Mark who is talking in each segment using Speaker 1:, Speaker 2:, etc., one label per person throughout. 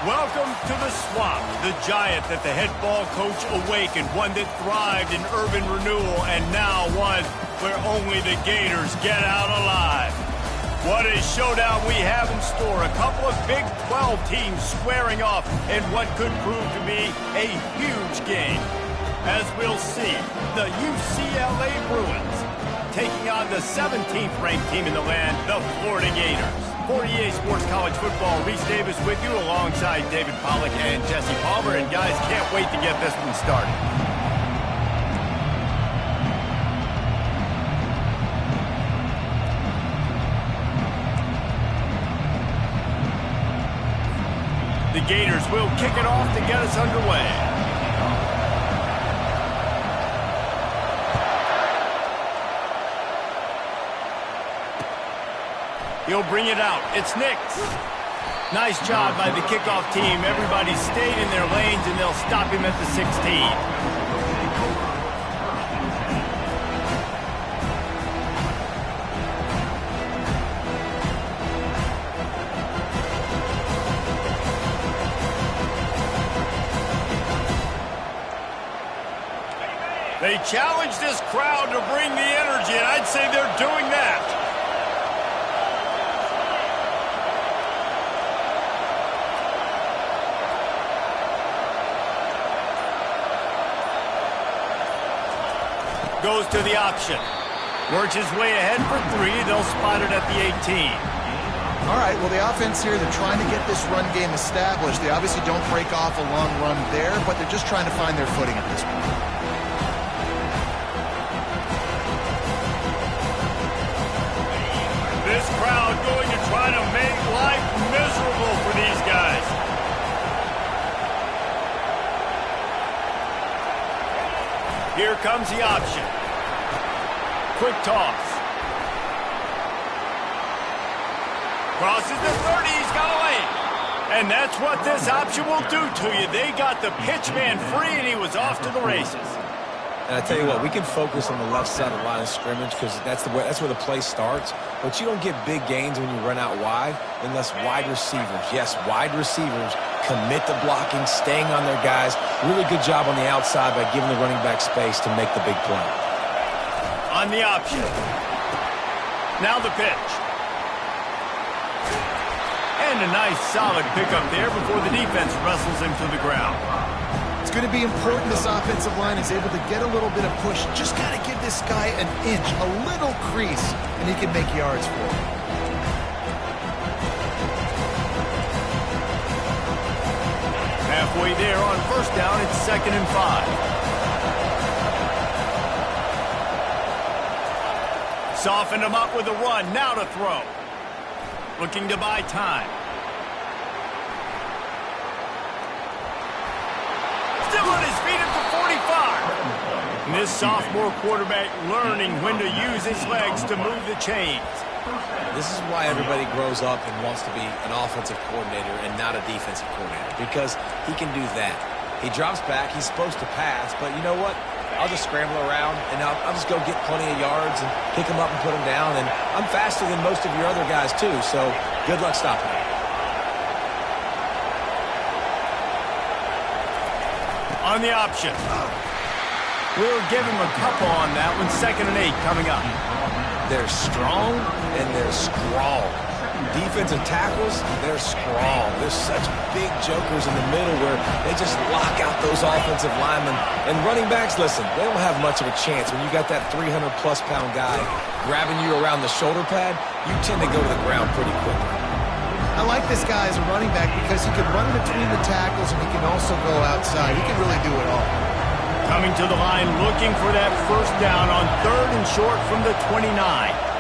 Speaker 1: Welcome to the Swamp, the giant that the head ball coach awakened, one that thrived in urban renewal, and now one where only the Gators get out alive. What a showdown we have in store. A couple of Big 12 teams squaring off in what could prove to be a huge game. As we'll see, the UCLA Bruins taking on the 17th ranked team in the land, the Florida Gators. For EA Sports College Football, Reese Davis with you alongside David Pollack and Jesse Palmer. And guys, can't wait to get this one started. The Gators will kick it off to get us underway. He'll bring it out. It's Nix. Nice job by the kickoff team. Everybody stayed in their lanes, and they'll stop him at the 16. They challenge this crowd to bring the energy, and I'd say they're doing that. Goes to the option. Works his way ahead for 3. They'll spot it at the 18.
Speaker 2: All right, well, the offense here, they're trying to get this run game established. They obviously don't break off a long run there, but they're just trying to find their footing at this point.
Speaker 1: This crowd going to try to make life miserable for these guys. Here comes the option. Quick toss. Crosses the 30. He's got a lane. And that's what this option will do to you. They got the pitch man free, and he was off to the races.
Speaker 3: And I tell you what, we can focus on the left side of the line of scrimmage because that's where the play starts. But you don't get big gains when you run out wide unless wide receivers, yes, wide receivers, commit to blocking, staying on their guys. Really good job on the outside by giving the running back space to make the big play.
Speaker 1: On the option. Now the pitch. And a nice solid pickup there before the defense wrestles him to the ground.
Speaker 2: It's going to be important this offensive line is able to get a little bit of push. Just got to give this guy an inch, a little crease, and he can make yards for it.
Speaker 1: Halfway there on first down, it's 2nd and 5. Softened him up with a run, now to throw. Looking to buy time. Still on his feet at the 45. And this sophomore quarterback learning when to use his legs to move the chains.
Speaker 3: This is why everybody grows up and wants to be an offensive coordinator and not a defensive coordinator, because he can do that. He drops back. He's supposed to pass, but you know what? I'll just scramble around, and I'll just go get plenty of yards and pick him up and put him down. And I'm faster than most of your other guys, too, so good luck stopping me.
Speaker 1: On the option. We'll give him a couple on that one. 2nd and 8 coming up.
Speaker 3: They're strong and they're scrawl. Defensive tackles, they're scrawl. There's such big jokers in the middle where they just lock out those offensive linemen. And running backs, listen, they don't have much of a chance. When you got that 300-plus pound guy grabbing you around the shoulder pad, you tend to go to the ground pretty quickly.
Speaker 2: I like this guy as a running back because he can run between the tackles and he can also go outside. He can really do it all.
Speaker 1: Coming to the line, looking for that first down on 3rd and short from the 29.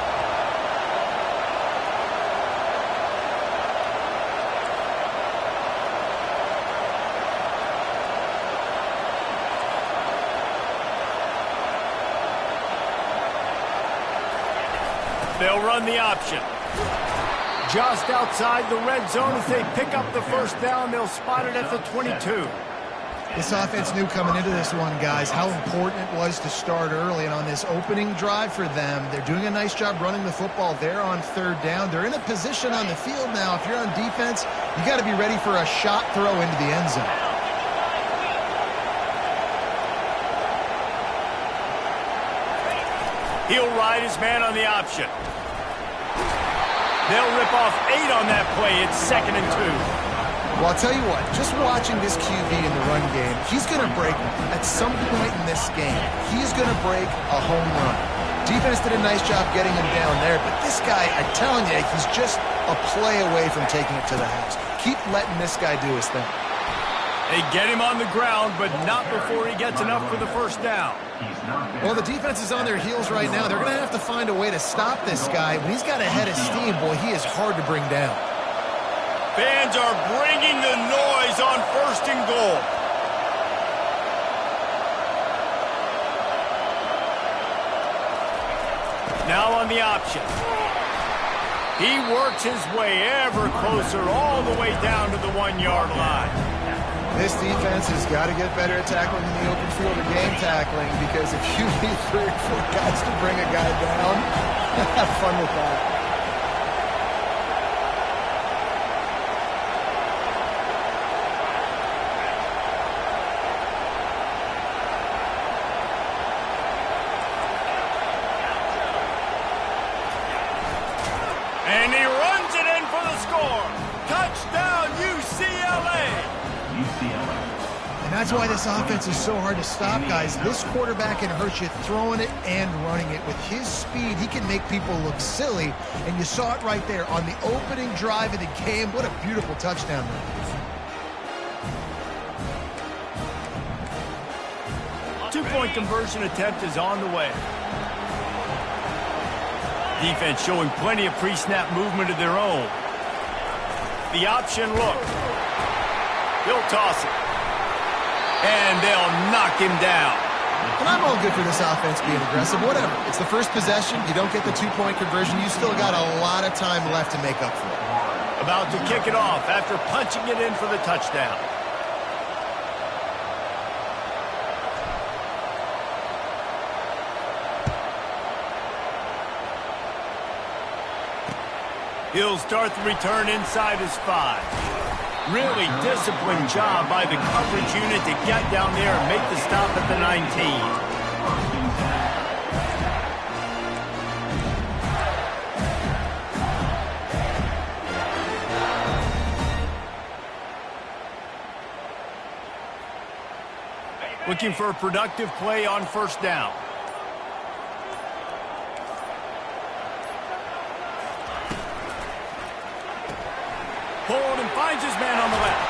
Speaker 1: They'll run the option. Just outside the red zone as they pick up the first down. They'll spot it at the 22.
Speaker 2: This offense knew coming into this one, guys, how important it was to start early. And on this opening drive for them, they're doing a nice job running the football. They're on third down. They're in a position on the field now. If you're on defense, you got to be ready for a shot throw into the end zone.
Speaker 1: He'll ride his man on the option. They'll rip off 8 on that play. It's 2nd and 2.
Speaker 2: Well, I'll tell you what, just watching this QB in the run game, he's going to break at some point in this game. He's going to break a home run. Defense did a nice job getting him down there, but this guy, I'm telling you, he's just a play away from taking it to the house. Keep letting this guy do his thing.
Speaker 1: They get him on the ground, but not before he gets enough for the first down.
Speaker 2: Well, the defense is on their heels right now. They're going to have to find a way to stop this guy. When he's got a head of steam, boy, he is hard to bring down.
Speaker 1: Fans are bringing the noise on 1st and goal. Now on the option. He works his way ever closer all the way down to the 1-yard line.
Speaker 2: This defense has got to get better at tackling in the open field or game tackling, because if you need 3 or 4 guys to bring a guy down, have fun with that.
Speaker 1: And he runs it in for the score. Touchdown, UCLA.
Speaker 2: And that's why this offense is so hard to stop, guys. This quarterback can hurt you throwing it and running it. With his speed, he can make people look silly. And you saw it right there on the opening drive of the game. What a beautiful touchdown run.
Speaker 1: 2-point conversion attempt is on the way. Defense showing plenty of pre-snap movement of their own. The option look. He'll toss it. And they'll knock him down.
Speaker 2: And I'm all good for this offense being aggressive. Whatever. It's the first possession. You don't get the 2-point conversion. You still got a lot of time left to make up for it.
Speaker 1: About to kick it off after punching it in for the touchdown. He'll start the return inside his 5. Really disciplined job by the coverage unit to get down there and make the stop at the 19. Looking for a productive play on 1st down. Hold and finds his man on the left.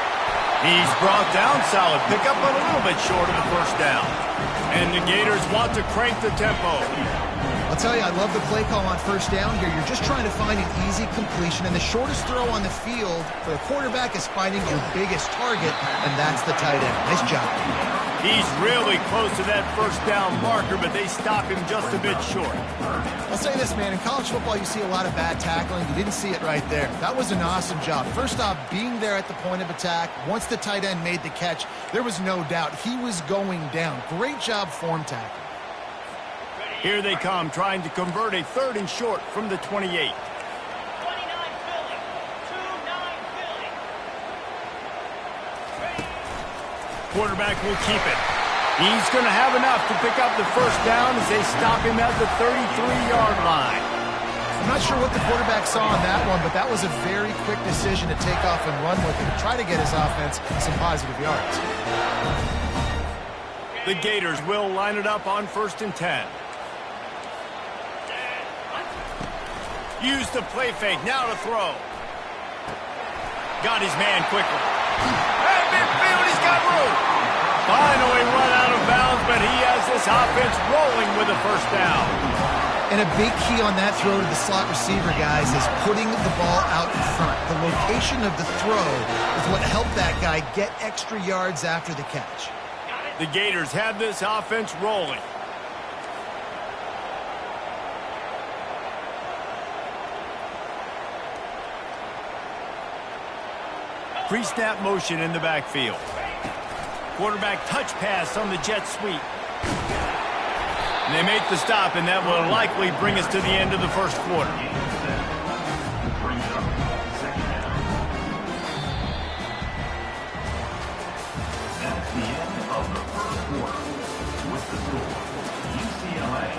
Speaker 1: He's brought down. Solid pickup, but a little bit short of the 1st down. And the Gators want to crank the tempo.
Speaker 2: I'll tell you, I love the play call on 1st down here. You're just trying to find an easy completion, and the shortest throw on the field for the quarterback is finding your biggest target, and that's the tight end. Nice job.
Speaker 1: He's really close to that 1st down marker, but they stop him just a bit short.
Speaker 2: I'll say this, man. In college football, you see a lot of bad tackling. You didn't see it right there. That was an awesome job. First off, being there at the point of attack. Once the tight end made the catch, there was no doubt he was going down. Great job form tackling.
Speaker 1: Here they come, trying to convert a 3rd and short from the 28. Quarterback will keep it. He's going to have enough to pick up the 1st down as they stop him at the 33-yard line.
Speaker 2: I'm not sure what the quarterback saw on that one, but that was a very quick decision to take off and run with it and try to get his offense some positive yards.
Speaker 1: The Gators will line it up on 1st and 10. Use the play fake, now to throw. Got his man quickly. Hey, midfield, he's got room. Finally run out of bounds, but he has this offense rolling with a 1st down.
Speaker 2: And a big key on that throw to the slot receiver, guys, is putting the ball out in front. The location of the throw is what helped that guy get extra yards after the catch.
Speaker 1: The Gators have this offense rolling. Pre-snap motion in the backfield. Quarterback touch pass on the jet sweep. And they make the stop, and that will likely bring us to the end of the first quarter.
Speaker 4: That's the end of the first quarter with the score UCLA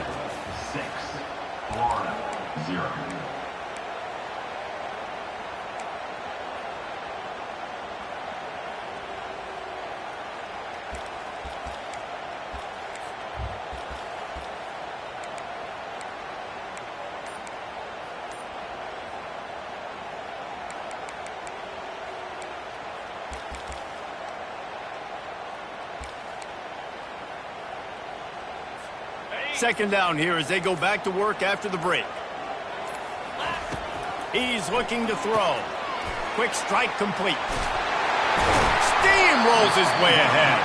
Speaker 4: 6, Florida 0.
Speaker 1: Second down here as they go back to work after the break. He's looking to throw. Quick strike complete. Steamrolls his way ahead.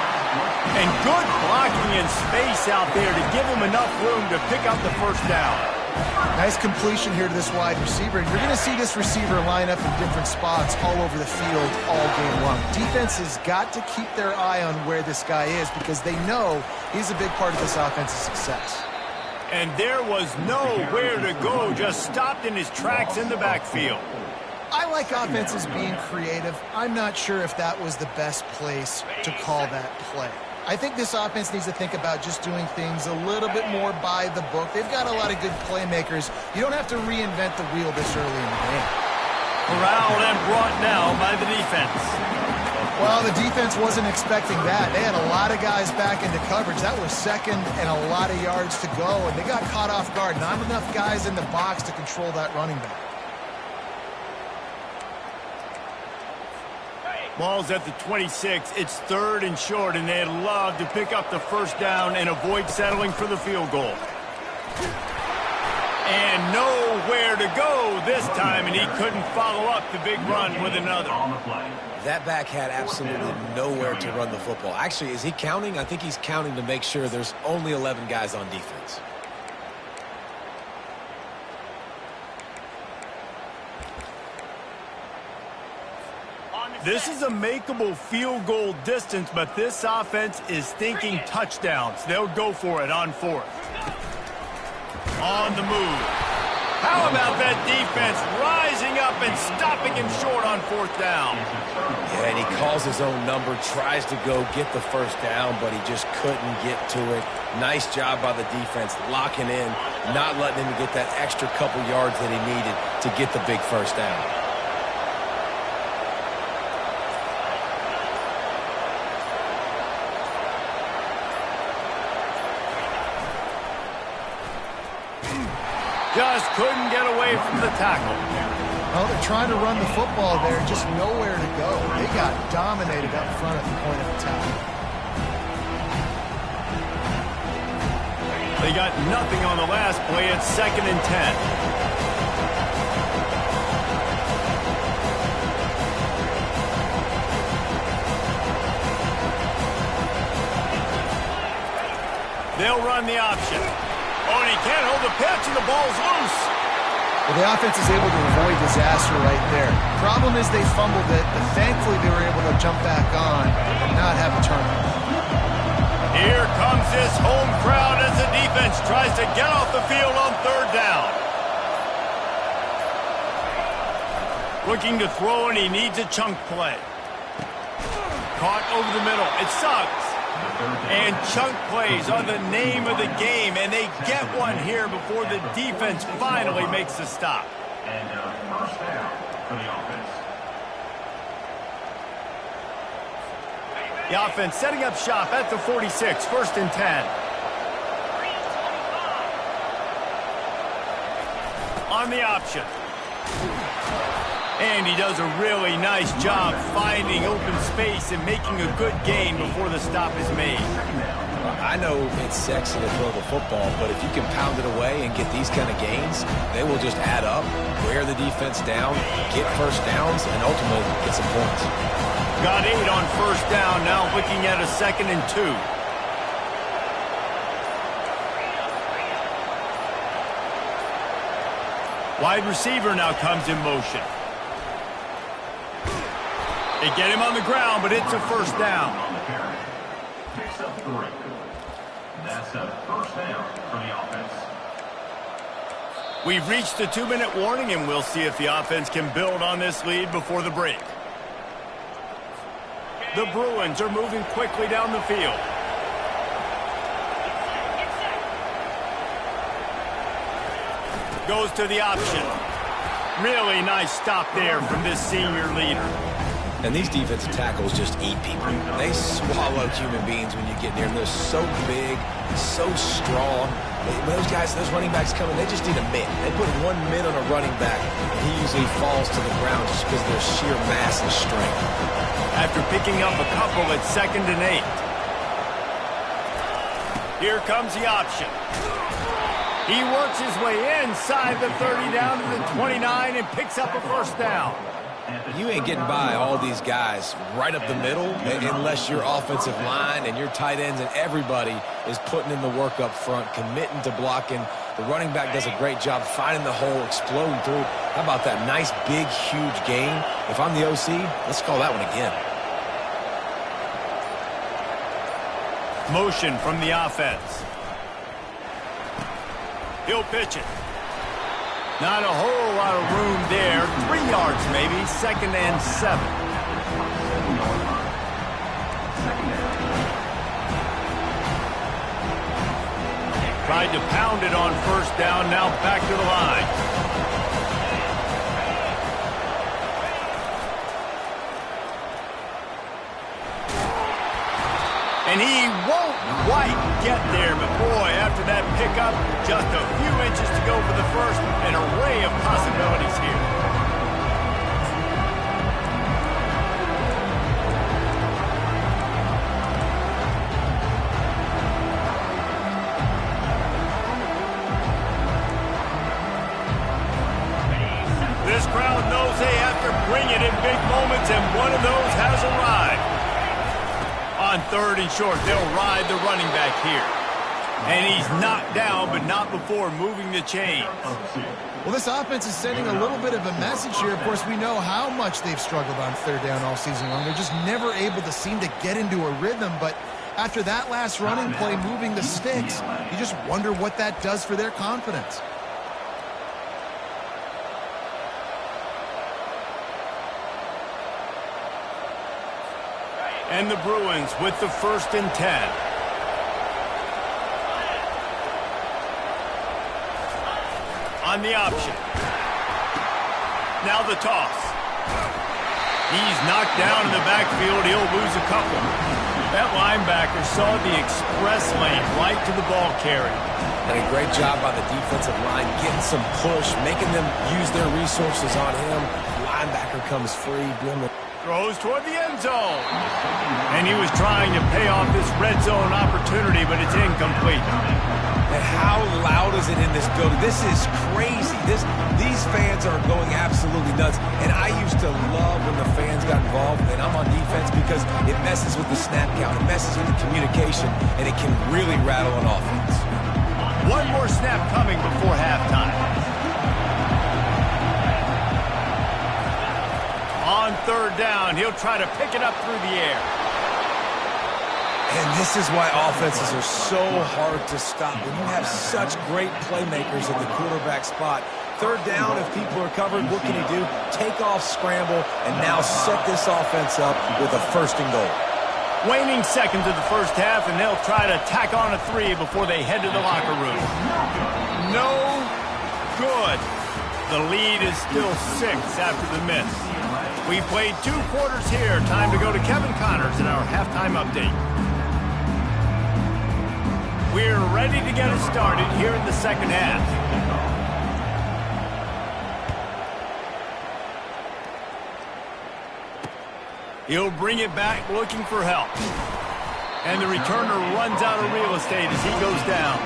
Speaker 1: And good blocking in space out there to give him enough room to pick up the first down.
Speaker 2: Nice completion here to this wide receiver. You're going to see this receiver line up in different spots all over the field all game long. Defense has got to keep their eye on where this guy is because they know he's a big part of this offense's success.
Speaker 1: And there was nowhere to go, just stopped in his tracks in the backfield.
Speaker 2: I like offenses being creative. I'm not sure if that was the best place to call that play. I think this offense needs to think about just doing things a little bit more by the book. They've got a lot of good playmakers. You don't have to reinvent the wheel this early in the game.
Speaker 1: Corralled and brought down by the defense.
Speaker 2: Well, the defense wasn't expecting that. They had a lot of guys back into coverage. That was second and a lot of yards to go, and they got caught off guard. Not enough guys in the box to control that running back.
Speaker 1: Ball's at the 26. It's third and short, and they'd love to pick up the first down and avoid settling for the field goal. And nowhere to go this time, and he couldn't follow up the big run with another.
Speaker 3: That back had absolutely nowhere to run the football. Actually, is he counting? I think he's counting to make sure there's only 11 guys on defense.
Speaker 1: This is a makeable field goal distance, but this offense is thinking touchdowns. They'll go for it on fourth. On the move. How about that defense rising up and stopping him short on fourth down?
Speaker 3: Yeah, and he calls his own number, tries to go get the first down, but he just couldn't get to it. Nice job by the defense, locking in, not letting him get that extra couple yards that he needed to get the big first down.
Speaker 1: Just couldn't get away from the tackle.
Speaker 2: Well, they're trying to run the football there, just nowhere to go. They got dominated up front at the point of attack.
Speaker 1: They got nothing on the last play. It's 2nd and 10. They'll run the option. Oh, and he can't hold the pitch, and the ball's loose.
Speaker 2: Well, the offense is able to avoid disaster right there. Problem is they fumbled it, but thankfully they were able to jump back on and not have a turnover.
Speaker 1: Here comes this home crowd as the defense tries to get off the field on third down. Looking to throw, and he needs a chunk play. Caught over the middle. It sucks. And chunk plays are the name of the game, and they get one here before the defense finally makes the stop.
Speaker 4: And first down for the offense.
Speaker 1: The offense setting up shop at the 46, 1st and 10. On the option. And he does a really nice job finding open space and making a good gain before the stop is made.
Speaker 3: I know it's sexy to throw the football, but if you can pound it away and get these kind of gains, they will just add up, wear the defense down, get first downs, and ultimately get some points.
Speaker 1: Got 8 on first down, now looking at a 2nd and 2. Wide receiver now comes in motion. They get him on the ground, but it's a first down.
Speaker 4: 3. That's a first down for the offense.
Speaker 1: We've reached the 2-minute warning, and we'll see if the offense can build on this lead before the break. The Bruins are moving quickly down the field. Goes to the option. Really nice stop there from this senior leader.
Speaker 3: And these defensive tackles just eat people. They swallow human beings when you get near them. They're so big, so strong. When those guys, those running backs come in, they just need a mitt. They put 1 mitt on a running back, and he usually falls to the ground just because of their sheer mass and strength.
Speaker 1: After picking up a couple at 2nd and 8. Here comes the option. He works his way inside the 30 down to the 29 and picks up a first down.
Speaker 3: You ain't getting by all these guys right up the middle unless your offensive line and your tight ends and everybody is putting in the work up front, committing to blocking. The running back does a great job finding the hole, exploding through. How about that nice, big, huge gain? If I'm the OC, let's call that one again.
Speaker 1: Motion from the offense. He'll pitch it. Not a whole lot of room there. 3 yards maybe. 2nd and 7. Tried to pound it on first down. Now back to the line. And he won't quite get there, but boy, after that pickup, just a few inches to go for the first. An array of possibilities here. This crowd knows they have to bring it in big moments, and one of those has arrived. On 3rd and short, they'll ride the running back here. And he's knocked down, but not before moving the chains.
Speaker 2: Well, this offense is sending a little bit of a message here. Of course, we know how much they've struggled on 3rd down all season long. They're just never able to seem to get into a rhythm. But after that last running play, moving the sticks, you just wonder what that does for their confidence.
Speaker 1: And the Bruins with the 1st and 10. On the option. Now the toss. He's knocked down in the backfield. He'll lose a couple. That linebacker saw the express lane right to the ball carrier.
Speaker 3: And a great job by the defensive line, getting some push, making them use their resources on him. Linebacker comes free.
Speaker 1: Throws toward the end zone. And he was trying to pay off this red zone opportunity, but it's incomplete.
Speaker 3: And how loud is it in this building? This is crazy. These fans are going absolutely nuts. And I used to love when the fans got involved, and I'm on defense because it messes with the snap count. It messes with the communication, and it can really rattle an offense.
Speaker 1: One more snap coming before halftime. On 3rd down, he'll try to pick it up through the air.
Speaker 3: And this is why offenses are so hard to stop. When you have such great playmakers at the quarterback spot, 3rd down, if people are covered, what can he do? Take off, scramble, and now set this offense up with a 1st and goal.
Speaker 1: Waning seconds of the first half, and they'll try to tack on a 3 before they head to the locker room. No good. The lead is still 6 after the miss. We played 2 quarters here. Time to go to Kevin Connors in our halftime update. We're ready to get it started here in the 2nd half. He'll bring it back looking for help. And the returner runs out of real estate as he goes down.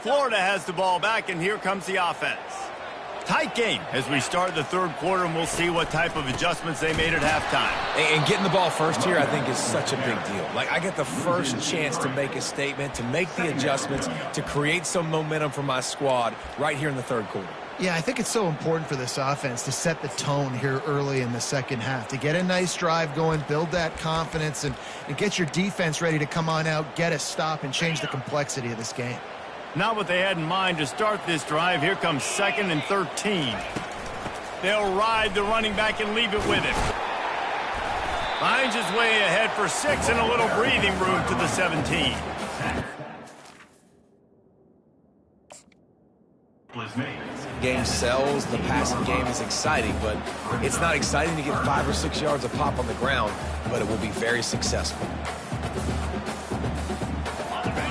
Speaker 1: Florida has the ball back, and here comes the offense. Tight game as we start the third quarter, and we'll see what type of adjustments they made at halftime.
Speaker 3: And getting the ball first here, I think, is such a big deal. Like, I get the first chance to make a statement, to make the adjustments, to create some momentum for my squad right here in the third quarter.
Speaker 2: Yeah, I think it's so important for this offense to set the tone here early in the second half, to get a nice drive going, build that confidence, and get your defense ready to come on out, get a stop, and change the complexity of this game.
Speaker 1: Not what they had in mind to start this drive. Here comes 2nd and 13. They'll ride the running back and leave it with him. Finds his way ahead for 6 and a little breathing room to the 17.
Speaker 3: Game sells, the passing game is exciting, but it's not exciting to get 5 or 6 yards of pop on the ground, but it will be very successful.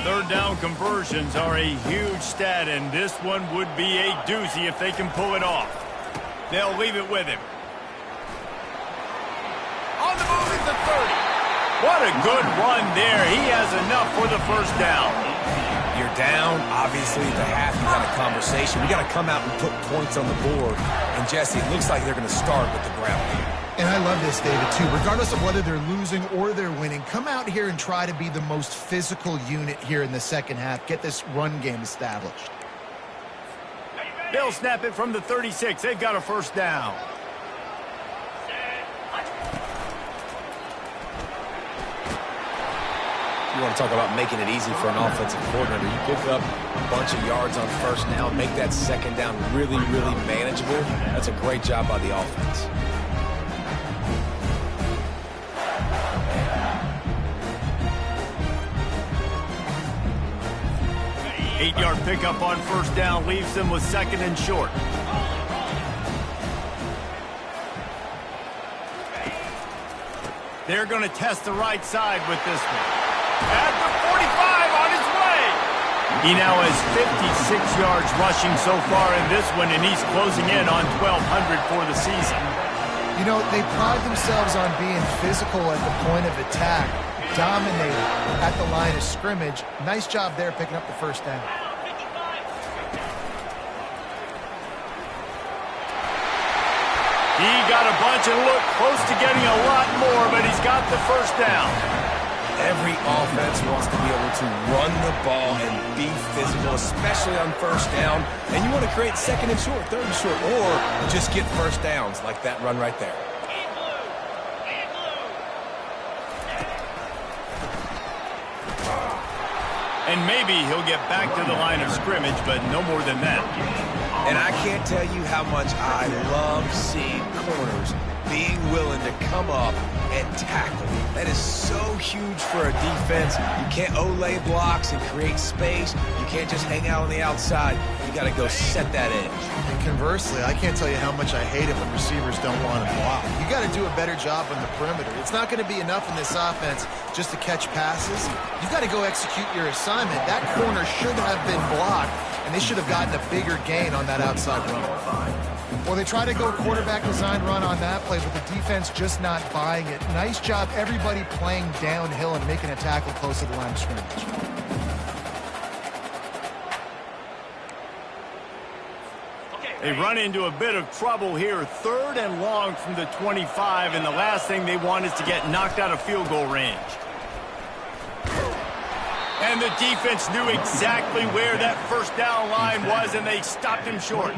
Speaker 1: Third down conversions are a huge stat, and this one would be a doozy if they can pull it off. They'll leave it with him. On the move at the 30. What a good run there. He has enough for the first down.
Speaker 3: You're down. Obviously, at the half, you got a conversation. We got to come out and put points on the board. And, Jesse, it looks like they're going to start with the ground game.
Speaker 2: And I love this, David, too. Regardless of whether they're losing or they're winning, come out here and try to be the most physical unit here in the second half. Get this run game established.
Speaker 1: They'll snap it from the 36. They've got a first down.
Speaker 3: You want to talk about making it easy for an offensive coordinator. You pick up a bunch of yards on first down, make that second down really, really manageable. That's a great job by the offense.
Speaker 1: Eight-yard pickup on first down leaves them with 2nd and short. They're going to test the right side with this one. At the 45 on his way. He now has 56 yards rushing so far in this one, and he's closing in on 1,200 for the season.
Speaker 2: You know, they pride themselves on being physical at the point of attack, dominating at the line of scrimmage. Nice job there picking up the first down.
Speaker 1: He got a bunch and looked close to getting a lot more, but he's got the first down.
Speaker 3: Every offense wants to be able to run the ball and be physical, especially on first down. And you want to create 2nd and short, 3rd and short, or just get first downs like that run right there.
Speaker 1: And maybe he'll get back to the line of scrimmage, but no more than that.
Speaker 3: And I can't tell you how much I love seeing corners being willing to come up and tackle. That is so huge for a defense. You can't olay blocks and create space. You can't just hang out on the outside. You got to go set that edge.
Speaker 2: And conversely, I can't tell you how much I hate it when receivers don't want to block. You got to do a better job on the perimeter. It's not going to be enough in this offense just to catch passes. You got to go execute your assignment. That corner should have been blocked, and they should have gotten a bigger gain on that outside run. Well, they try to go quarterback design run on that play, but the defense just not buying it. Nice job, everybody playing downhill and making a tackle close to the line of scrimmage.
Speaker 1: They run into a bit of trouble here. 3rd and long from the 25, and the last thing they want is to get knocked out of field goal range. And the defense knew exactly where that first down line was, and they stopped him short.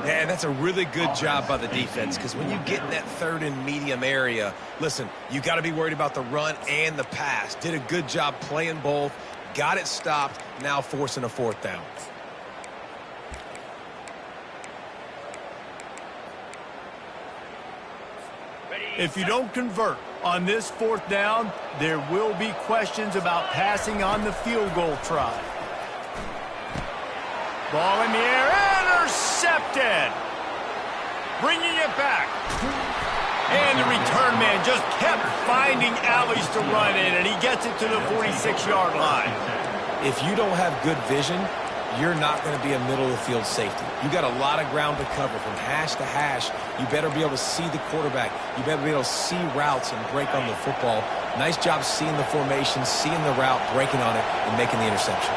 Speaker 3: Yeah, that's a really good job by the defense, because when you get in that 3rd and medium area, listen, you got to be worried about the run and the pass. Did a good job playing both, got it stopped, now forcing a 4th down.
Speaker 1: If you don't convert on this 4th down, there will be questions about passing on the field goal try. Ball in the air, intercepted. Bringing it back. And the return man just kept finding alleys to run in, and he gets it to the 46-yard line.
Speaker 3: If you don't have good vision, you're not going to be a middle-of-the-field safety. You got a lot of ground to cover from hash to hash. You better be able to see the quarterback. You better be able to see routes and break on the football. Nice job seeing the formation, seeing the route, breaking on it, and making the interception.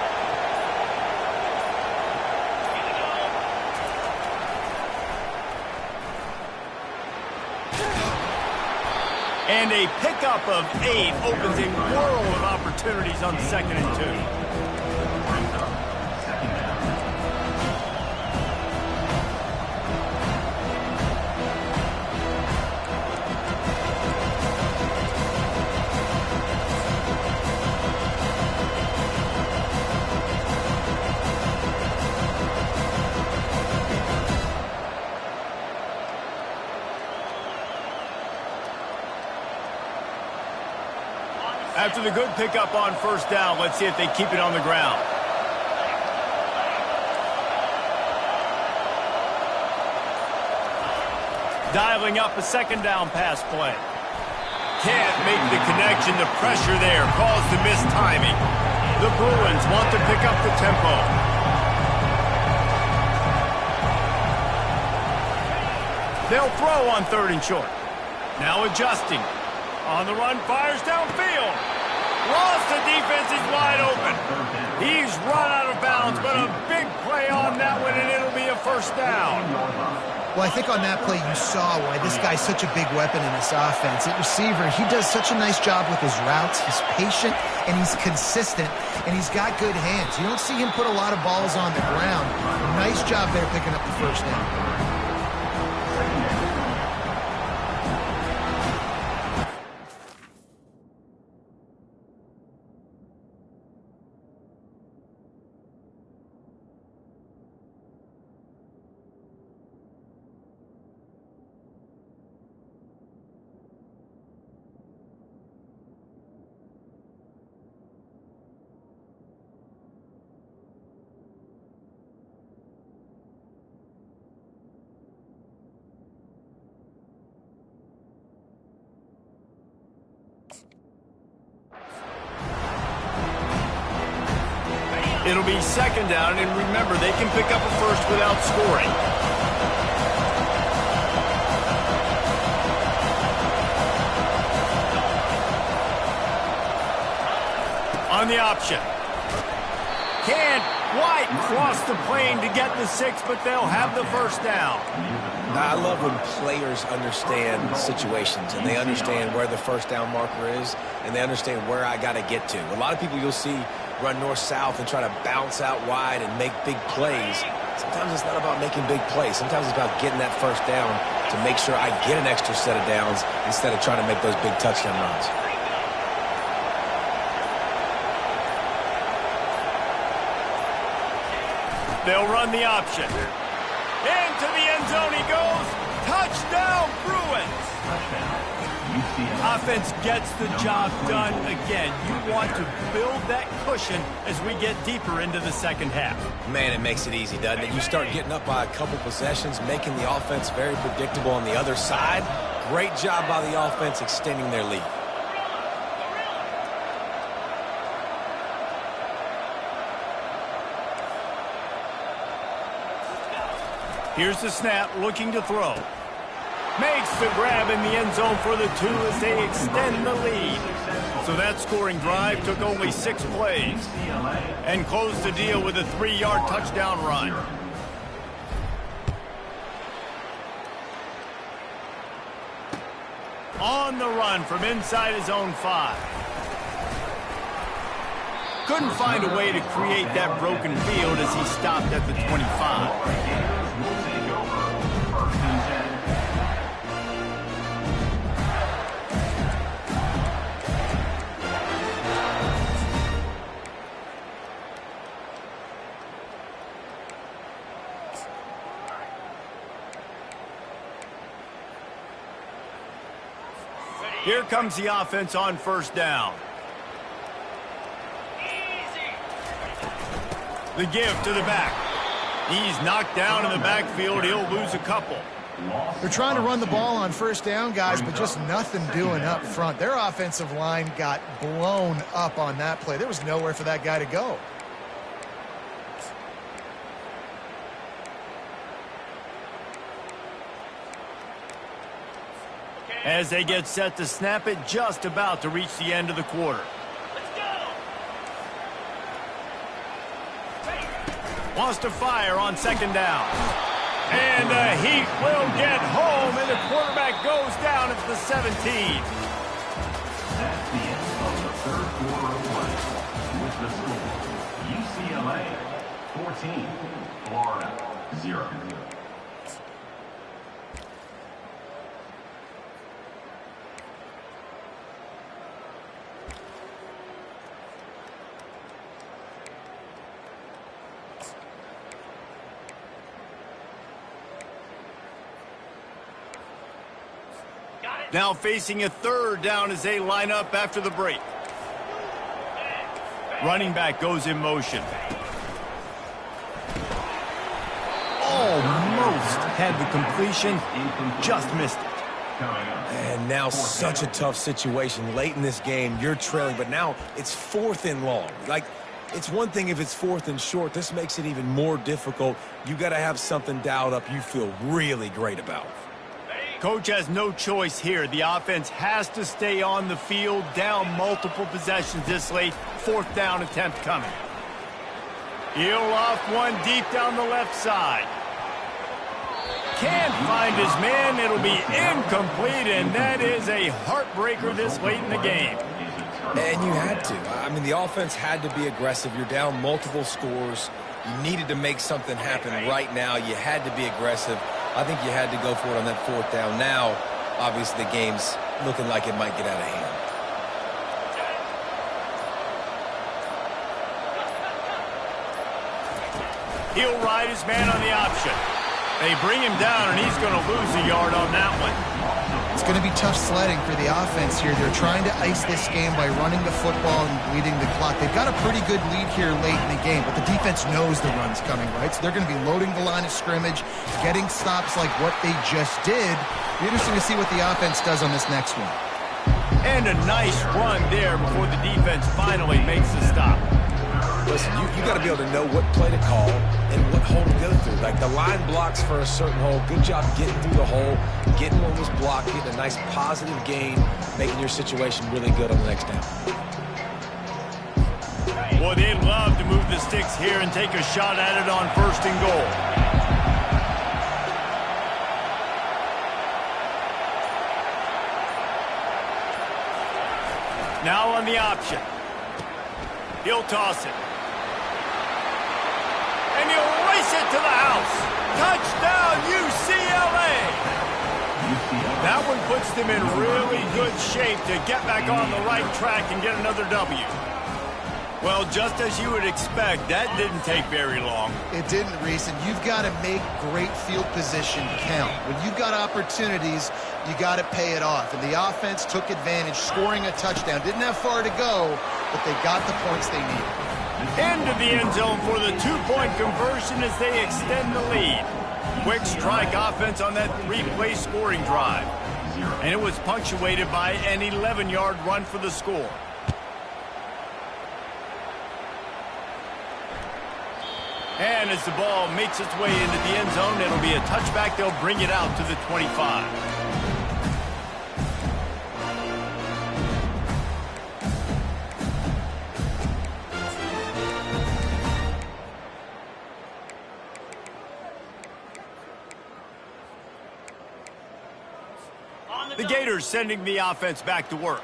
Speaker 1: And a pickup of 8 opens a world of opportunities on 2nd and 2. After the good pickup on 1st down, let's see if they keep it on the ground. Dialing up a 2nd down pass play. Can't make the connection. The pressure there caused the missed timing. The Bruins want to pick up the tempo. They'll throw on 3rd and short. Now adjusting. On the run, fires downfield. Ross, the defense is wide open. He's run out of bounds, but a big play on that one, and it'll be a 1st down.
Speaker 2: Well, I think on that play you saw why this guy's such a big weapon in this offense. At receiver, he does such a nice job with his routes. He's patient, and he's consistent, and he's got good hands. You don't see him put a lot of balls on the ground. Nice job there picking up the 1st down.
Speaker 1: It'll be 2nd down, and remember, they can pick up a 1st without scoring. On the option. Can't quite cross the plane to get the 6, but they'll have the 1st down.
Speaker 3: I love when players understand situations, and they understand where the 1st down marker is, and they understand where I got to get to. A lot of people you'll see run north-south and try to bounce out wide and make big plays. Sometimes it's not about making big plays. Sometimes it's about getting that 1st down to make sure I get an extra set of downs instead of trying to make those big touchdown runs.
Speaker 1: They'll run the option. Into the end zone he goes. Touchdown, Bruins. Offense gets the job done again. You want to build that cushion as we get deeper into the 2nd half.
Speaker 3: Man, it makes it easy, doesn't it? You start getting up by a couple possessions, making the offense very predictable on the other side. Great job by the offense extending their lead.
Speaker 1: Here's the snap, looking to throw. Makes the grab in the end zone for the 2 as they extend the lead. So that scoring drive took only 6 plays and closed the deal with a 3-yard touchdown run. On the run from inside his own 5. Couldn't find a way to create that broken field as he stopped at the 25. Here comes the offense on 1st down. The give to the back. He's knocked down in the backfield. He'll lose a couple.
Speaker 2: They're trying to run the ball on 1st down, guys, but just nothing doing up front. Their offensive line got blown up on that play. There was nowhere for that guy to go.
Speaker 1: As they get set to snap it, just about to reach the end of the quarter. Wants to fire on 2nd down. And the Heat will get home, and the quarterback goes down at the 17.
Speaker 4: That's the end of the third quarter of play. With the score, UCLA 14, Florida 0.
Speaker 1: Now facing a third down as they line up after the break. Running back goes in motion. Almost had the completion, just missed it.
Speaker 3: And now such a tough situation. Late in this game, you're trailing, but now it's 4th and long. Like, it's one thing if it's 4th and short. This makes it even more difficult. You got to have something dialed up you feel really great about.
Speaker 1: Coach has no choice here. The offense has to stay on the field, down multiple possessions this late. 4th down attempt coming. He'll off one deep down the left side. Can't find his man. It'll be incomplete, and that is a heartbreaker this late in the game.
Speaker 3: And you had to. I mean, the offense had to be aggressive. You're down multiple scores. You needed to make something happen right now. You had to be aggressive. I think you had to go for it on that 4th down. Now, obviously, the game's looking like it might get out of hand.
Speaker 1: He'll ride his man on the option. They bring him down, and he's going to lose a yard on that one.
Speaker 2: It's going to be tough sledding for the offense here. They're trying to ice this game by running the football and bleeding the clock. They've got a pretty good lead here late in the game, but the defense knows the run's coming, right? So they're going to be loading the line of scrimmage, getting stops like what they just did. Be interesting to see what the offense does on this next one.
Speaker 1: And a nice run there before the defense finally makes the stop.
Speaker 3: Listen, you got to be able to know what play to call and what hole to go through. Like, the line blocks for a certain hole. Good job getting through the hole, getting what was blocked, getting a nice positive gain, making your situation really good on the next down.
Speaker 1: Boy, they'd love to move the sticks here and take a shot at it on 1st and goal. Now on the option. He'll toss it. And he'll race it to the house. Touchdown, UCLA! That one puts them in really good shape to get back on the right track and get another W. Well, just as you would expect, that didn't take very long.
Speaker 2: It didn't, Reese, and you've got to make great field position count. When you've got opportunities, you got to pay it off. And the offense took advantage, scoring a touchdown. Didn't have far to go, but they got the points they needed.
Speaker 1: Into the end zone for the 2-point conversion as they extend the lead. Quick strike offense on that 3-play scoring drive. And it was punctuated by an 11-yard run for the score. And as the ball makes its way into the end zone, it'll be a touchback. They'll bring it out to the 25. The Gators sending the offense back to work.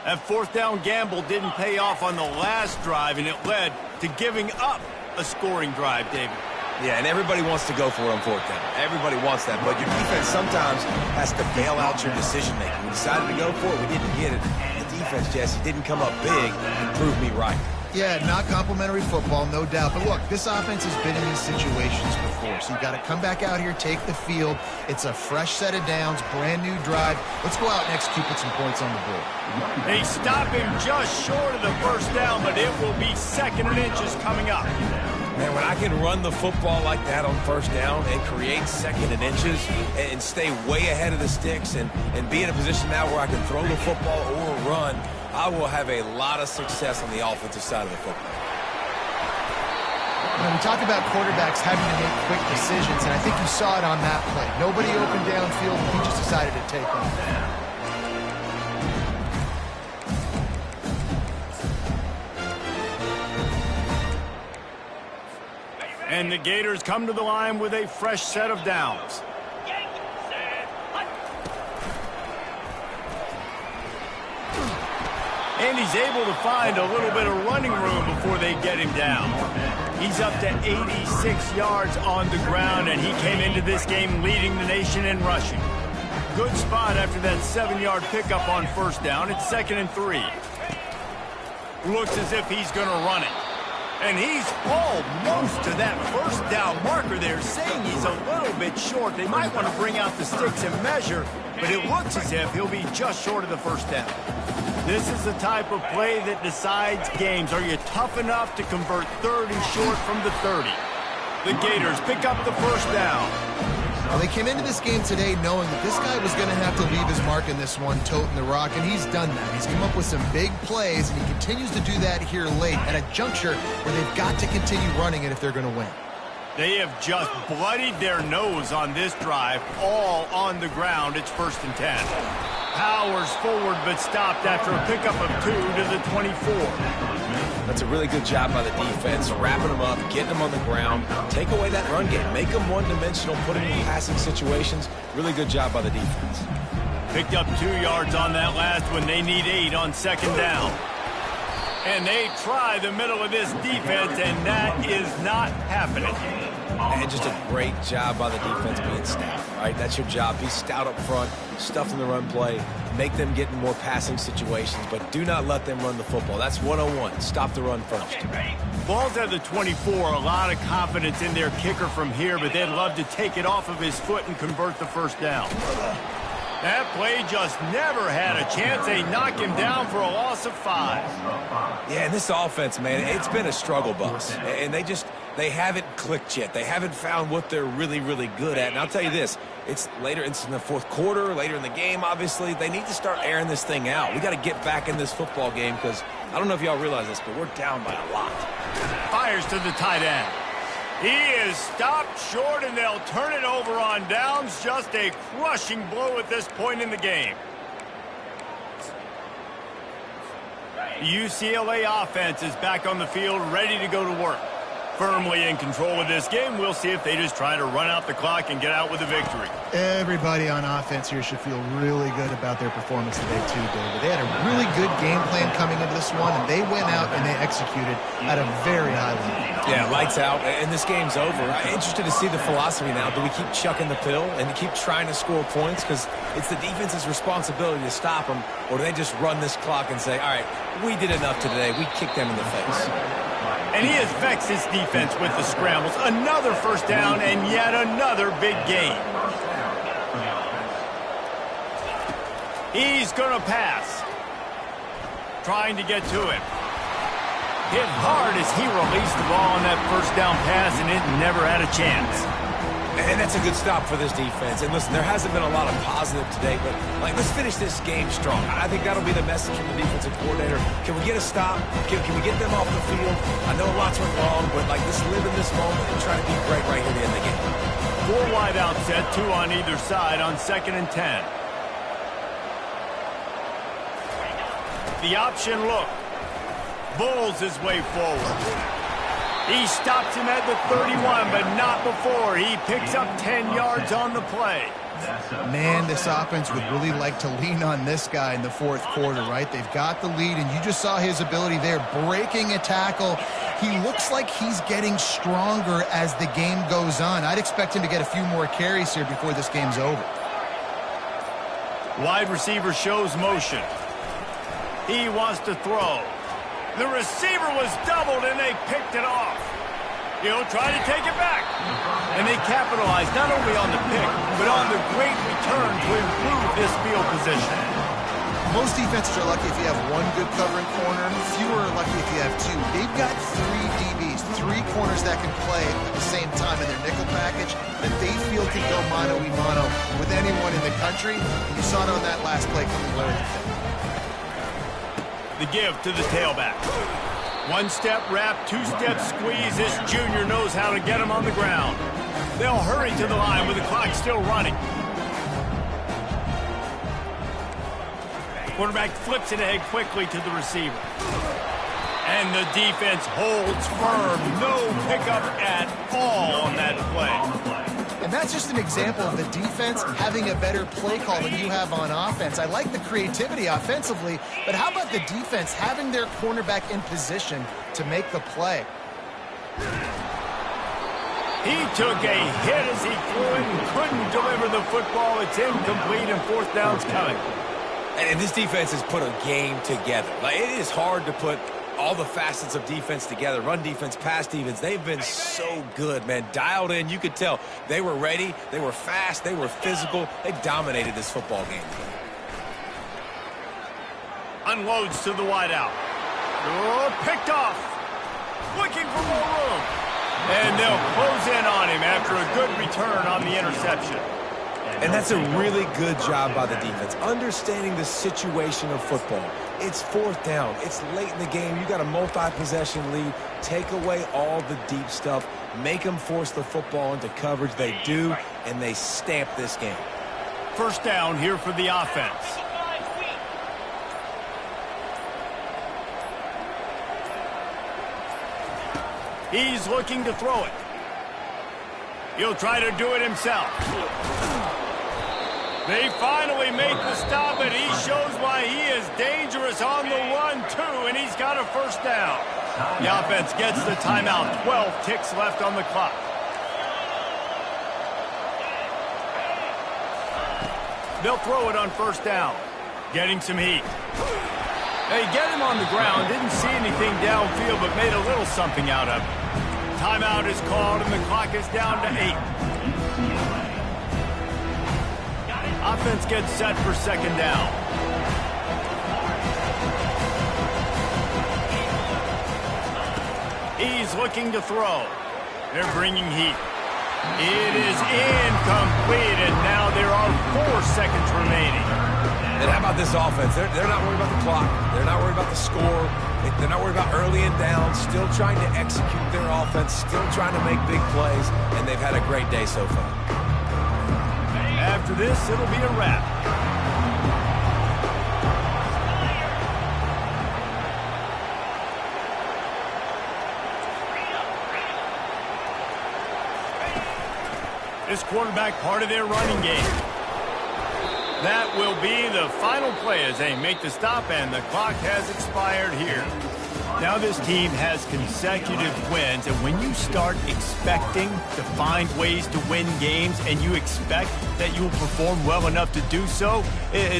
Speaker 1: That 4th down gamble didn't pay off on the last drive, and it led to giving up a scoring drive, David.
Speaker 3: Yeah, and everybody wants to go for it on 4th down. Everybody wants that, but your defense sometimes has to bail out your decision-making. We decided to go for it. We didn't get it. The defense, Jesse, didn't come up big and prove me right.
Speaker 2: Yeah, not complimentary football, no doubt. But look, this offense has been in these situations before, so you got to come back out here, take the field. It's a fresh set of downs, brand new drive. Let's go out and execute, put some points on the board.
Speaker 1: They stop him just short of the 1st down, but it will be 2nd and inches coming up.
Speaker 3: Man, when I can run the football like that on 1st down and create 2nd and inches and stay way ahead of the sticks and be in a position now where I can throw the football or run, I will have a lot of success on the offensive side of the football.
Speaker 2: When we talk about quarterbacks having to make quick decisions, and I think you saw it on that play. Nobody opened downfield, and he just decided to take off.
Speaker 1: And the Gators come to the line with a fresh set of downs. And he's able to find a little bit of running room before they get him down. He's up to 86 yards on the ground, and he came into this game leading the nation in rushing. Good spot after that 7-yard pickup on first down. It's 2nd and 3. Looks as if he's going to run it. And he's almost to that first down marker there, saying he's a little bit short. They might want to bring out the sticks and measure, but it looks as if he'll be just short of the first down. This is the type of play that decides games. Are you tough enough to convert 3rd and short from the 30? The Gators pick up the first down.
Speaker 2: Well, they came into this game today knowing that this guy was going to have to leave his mark in this one, toting the rock, and he's done that. He's come up with some big plays, and he continues to do that here late at a juncture where they've got to continue running it if they're going to win.
Speaker 1: They have just bloodied their nose on this drive, all on the ground. It's 1st and 10. Powers forward, but stopped after a pickup of 2 to the 24.
Speaker 3: That's a really good job by the defense, wrapping them up, getting them on the ground, take away that run game, make them one-dimensional, put them in passing situations. Really good job by the defense.
Speaker 1: Picked up 2 yards on that last one. They need 8 on 2nd down. And they try the middle of this defense, and that is not happening.
Speaker 3: And just a great job by the defense being stout, right? That's your job. Be stout up front, stuff in the run play, make them get in more passing situations, but do not let them run the football. That's 101. Stop the run first.
Speaker 1: Ball's at the 24. A lot of confidence in their kicker from here, but they'd love to take it off of his foot and convert the first down. That play just never had a chance. They knock him down for a loss of 5.
Speaker 3: Yeah, and this offense, man, it's been a struggle bus. And they haven't clicked yet. They haven't found what they're really, really good at. And I'll tell you this, it's in the 4th quarter, later in the game, obviously. They need to start airing this thing out. We got to get back in this football game because I don't know if y'all realize this, but we're down by a lot.
Speaker 1: Fires to the tight end. He is stopped short, and they'll turn it over on downs. Just a crushing blow at this point in the game. The UCLA offense is back on the field, ready to go to work. Firmly in control of this game. We'll see if they just try to run out the clock and get out with a victory.
Speaker 2: Everybody on offense here should feel really good about their performance today too, David. They had a really good game plan coming into this one, and they went out and they executed at a very high level.
Speaker 3: Yeah, lights out, and this game's over. I'm interested to see the philosophy now. Do we keep chucking the pill and keep trying to score points? Because it's the defense's responsibility to stop them, or do they just run this clock and say, all right, we did enough today. We kicked them in the face.
Speaker 1: And he has vexed his defense with the scrambles. Another first down and yet another big gain. He's going to pass. Trying to get to him. Hit hard as he released the ball on that first down pass, and it never had a chance.
Speaker 3: And that's a good stop for this defense. And listen, there hasn't been a lot of positive today, but let's finish this game strong. I think that'll be the message from the defensive coordinator. Can we get a stop? Can we get them off the field? I know lots went wrong, but let's live in this moment and try to be great right here at the end of the game.
Speaker 1: 4 wide out set, 2 on either side on 2nd and 10. The option look. Bulls his way forward. He stops him at the 31, but not before. He picks up 10 yards on the play.
Speaker 2: Man, this offense would really like to lean on this guy in the 4th quarter, right? They've got the lead, and you just saw his ability there, breaking a tackle. He looks like he's getting stronger as the game goes on. I'd expect him to get a few more carries here before this game's over.
Speaker 1: Wide receiver shows motion. He wants to throw. The receiver was doubled, and they picked it off. He'll try to take it back. And they capitalized not only on the pick, but on the great return to improve this field position.
Speaker 2: Most defenses are lucky if you have 1 good covering corner. Fewer are lucky if you have 2. They've got 3 DBs, 3 corners that can play at the same time in their nickel package that they feel can go mano-a-mano with anyone in the country. And you saw it on that last play coming right at the finish.
Speaker 1: The give to the tailback. 1-step wrap, 2-step squeeze. This junior knows how to get him on the ground. They'll hurry to the line with the clock still running. Quarterback flips it ahead quickly to the receiver. And the defense holds firm. No pickup at all on that play.
Speaker 2: And that's just an example of the defense having a better play call than you have on offense. I like the creativity offensively, but how about the defense having their cornerback in position to make the play?
Speaker 1: He took a hit as he threw it and couldn't deliver the football. It's incomplete and fourth down's coming.
Speaker 3: And this defense has put a game together. Like, it is hard to put all the facets of defense together. Run defense, pass defense. They've been so good, man. Dialed in. You could tell they were ready. They were fast. They were physical. They dominated this football game.
Speaker 1: Unloads to the wideout. Oh, picked off. Looking for more room. And they'll close in on him after a good return on the interception.
Speaker 3: And that's a really good job by the defense, understanding the situation of football. It's fourth down. It's late in the game. You got a multi-possession lead. Take away all the deep stuff. Make them force the football into coverage. They do, and they stamp this game.
Speaker 1: First down here for the offense. He's looking to throw it. He'll try to do it himself. They finally make the stop, and he shows why he is dangerous on the run, too, and he's got a first down. The offense gets the timeout. 12 ticks left on the clock. They'll throw it on first down. Getting some heat. They get him on the ground. Didn't see anything downfield, but made a little something out of it. Timeout is called, and the clock is down to 8. Offense gets set for second down. He's looking to throw. They're bringing heat. It is incomplete, and now there are 4 seconds remaining.
Speaker 3: And how about this offense? They're not worried about the clock. They're not worried about the score. They're not worried about early and down. Still trying to execute their offense. Still trying to make big plays. And they've had a great day so far.
Speaker 1: After this, it'll be a wrap. This quarterback part of their running game. That will be the final play as they make the stop, and the clock has expired here. Now this team has consecutive wins, and when you start expecting to find ways to win games and you expect that you will perform well enough to do so,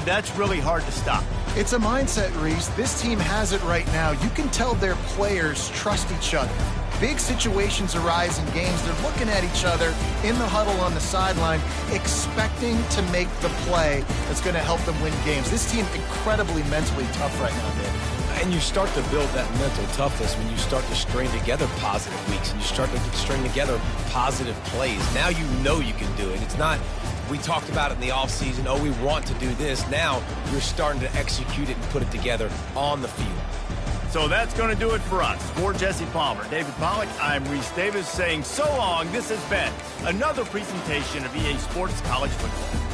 Speaker 1: that's really hard to stop.
Speaker 2: It's a mindset, Reese. This team has it right now. You can tell their players trust each other. Big situations arise in games. They're looking at each other in the huddle on the sideline, expecting to make the play that's going to help them win games. This team incredibly mentally tough right now, David.
Speaker 3: And you start to build that mental toughness when you start to string together positive weeks and you start to string together positive plays. Now you know you can do it. It's not, we talked about it in the offseason, oh, we want to do this. Now you're starting to execute it and put it together on the field.
Speaker 1: So that's going to do it for us. For Jesse Palmer, David Pollack, I'm Reese Davis saying so long. This has been another presentation of EA Sports College Football.